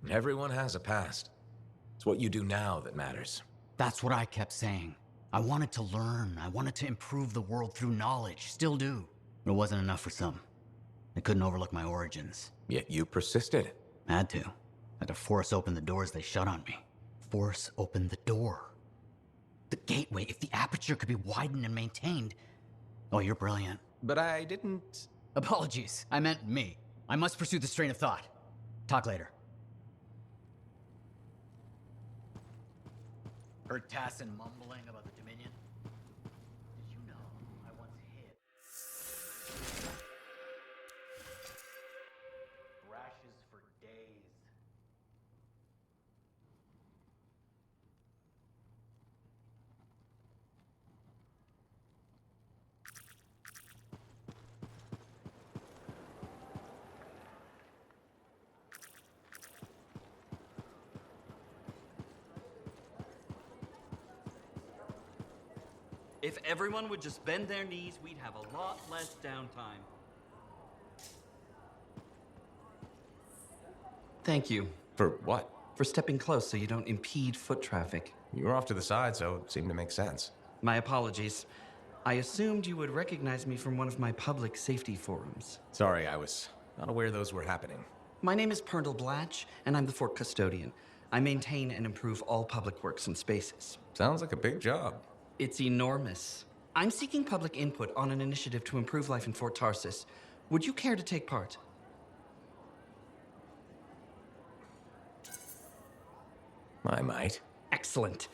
Everyone has a past. It's what you do now that matters. That's what I kept saying. I wanted to learn. I wanted to improve the world through knowledge. Still do. But it wasn't enough for some. They couldn't overlook my origins. Yet you persisted. Had to. Had to force open the doors they shut on me. Force open the door. The gateway, if the aperture could be widened and maintained. Oh, you're brilliant. But I didn't... Apologies. I meant me. I must pursue this train of thought. Talk later. Heard Tassin mumbling about the Dominion? Did you know I once hid? If everyone would just bend their knees, we'd have a lot less downtime. Thank you. For what? For stepping close so you don't impede foot traffic. You were off to the side, so it seemed to make sense. My apologies. I assumed you would recognize me from one of my public safety forums. Sorry, I was not aware those were happening. My name is Perndle Blatch, and I'm the fort custodian. I maintain and improve all public works and spaces. Sounds like a big job. It's enormous. I'm seeking public input on an initiative to improve life in Fort Tarsis. Would you care to take part? I might. Excellent.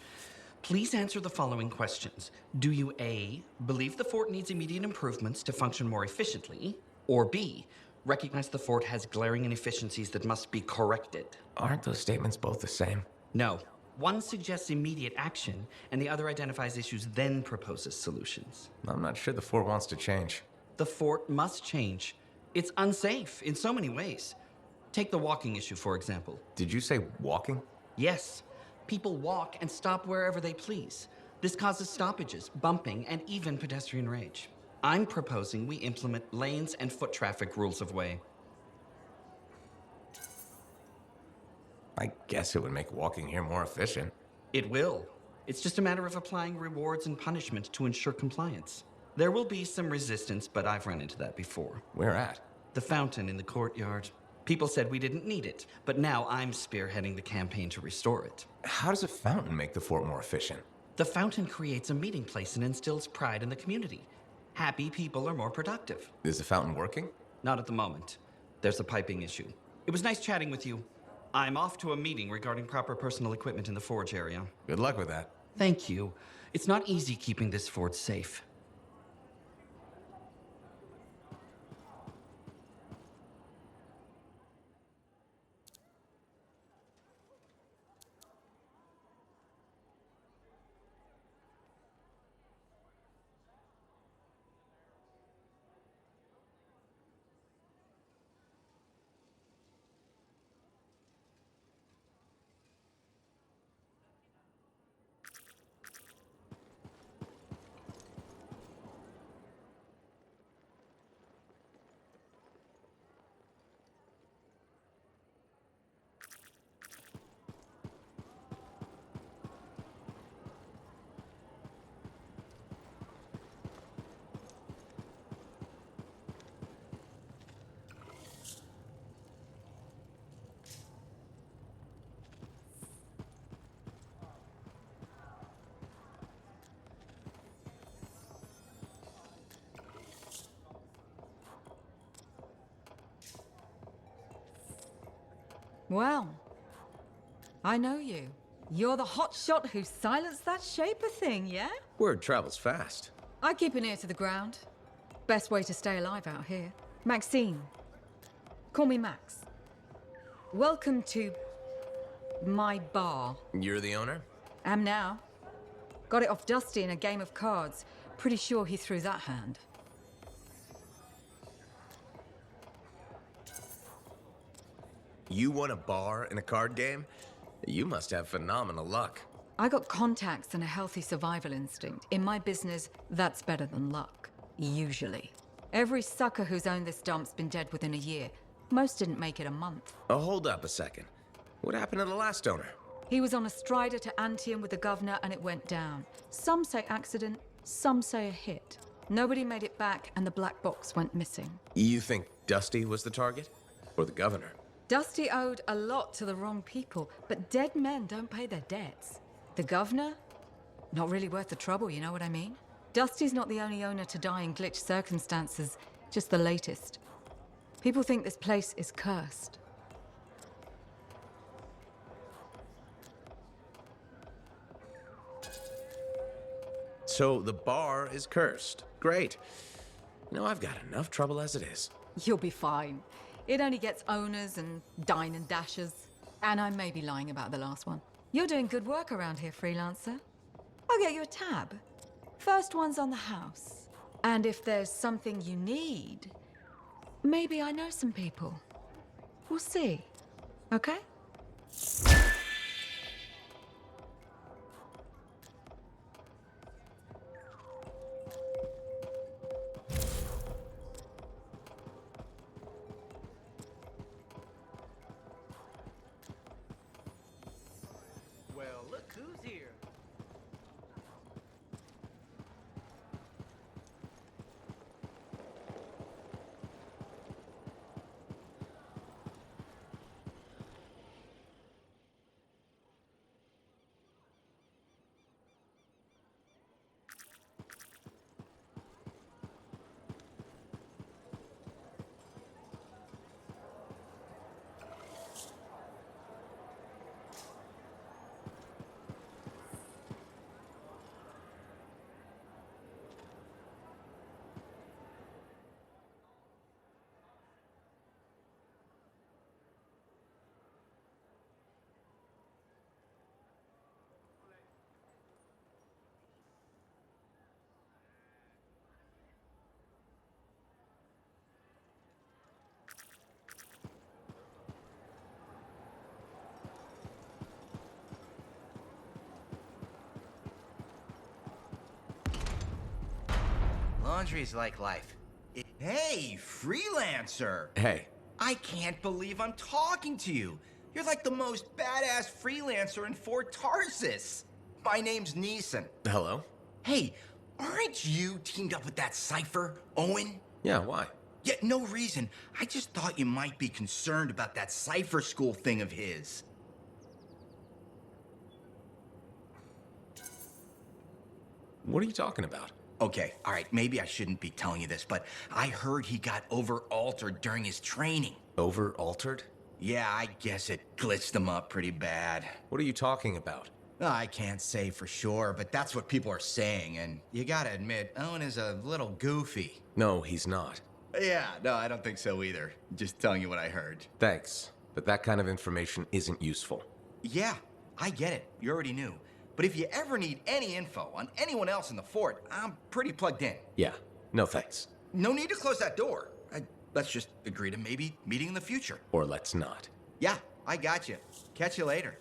Please answer the following questions. Do you A, believe the fort needs immediate improvements to function more efficiently? Or B, recognize the fort has glaring inefficiencies that must be corrected? Aren't those statements both the same? No. One suggests immediate action, and the other identifies issues, then proposes solutions. I'm not sure the fort wants to change. The fort must change. It's unsafe in so many ways. Take the walking issue, for example. Did you say walking? Yes. People walk and stop wherever they please. This causes stoppages, bumping, and even pedestrian rage. I'm proposing we implement lanes and foot traffic rules of way. I guess it would make walking here more efficient. It will. It's just a matter of applying rewards and punishment to ensure compliance. There will be some resistance, but I've run into that before. Where at? The fountain in the courtyard. People said we didn't need it, but now I'm spearheading the campaign to restore it. How does a fountain make the fort more efficient? The fountain creates a meeting place and instills pride in the community. Happy people are more productive. Is the fountain working? Not at the moment. There's a piping issue. It was nice chatting with you. I'm off to a meeting regarding proper personal equipment in the forge area. Good luck with that. Thank you. It's not easy keeping this fort safe. Well, I know you. You're the hotshot who silenced that shaper thing, yeah? Word travels fast. I keep an ear to the ground. Best way to stay alive out here. Maxine. Call me Max. Welcome to my bar. You're the owner? Am now. Got it off Dusty in a game of cards. Pretty sure he threw that hand. You won a bar in a card game? You must have phenomenal luck. I got contacts and a healthy survival instinct. In my business, that's better than luck. Usually. Every sucker who's owned this dump's been dead within a year. Most didn't make it a month. Oh, hold up a second. What happened to the last owner? He was on a strider to Anthem with the governor and it went down. Some say accident, some say a hit. Nobody made it back and the black box went missing. You think Dusty was the target? Or the governor? Dusty owed a lot to the wrong people, but dead men don't pay their debts. The governor? Not really worth the trouble, you know what I mean? Dusty's not the only owner to die in glitch circumstances, just the latest. People think this place is cursed. So the bar is cursed. Great. You know, I've got enough trouble as it is. You'll be fine. It only gets owners and dine and dashers. And I may be lying about the last one. You're doing good work around here, freelancer. I'll get you a tab. First one's on the house. And if there's something you need, maybe I know some people. We'll see. Okay? Laundry's like life. Hey, freelancer! Hey. I can't believe I'm talking to you. You're like the most badass freelancer in Fort Tarsus. My name's Neeson. Hello? Hey, aren't you teamed up with that cipher, Owen? Yeah, why? Yeah, no reason. I just thought you might be concerned about that cipher school thing of his. What are you talking about? Okay, all right, maybe I shouldn't be telling you this, but I heard he got over-altered during his training. Over-altered? Yeah, I guess it glitched him up pretty bad. What are you talking about? I can't say for sure, but that's what people are saying, and you gotta admit, Owen is a little goofy. No, he's not. Yeah, no, I don't think so either. Just telling you what I heard. Thanks, but that kind of information isn't useful. Yeah, I get it. You already knew. But if you ever need any info on anyone else in the fort, I'm pretty plugged in. Yeah, no thanks. No need to close that door. Let's just agree to maybe meeting in the future. Or let's not. Yeah, I got you. Catch you later.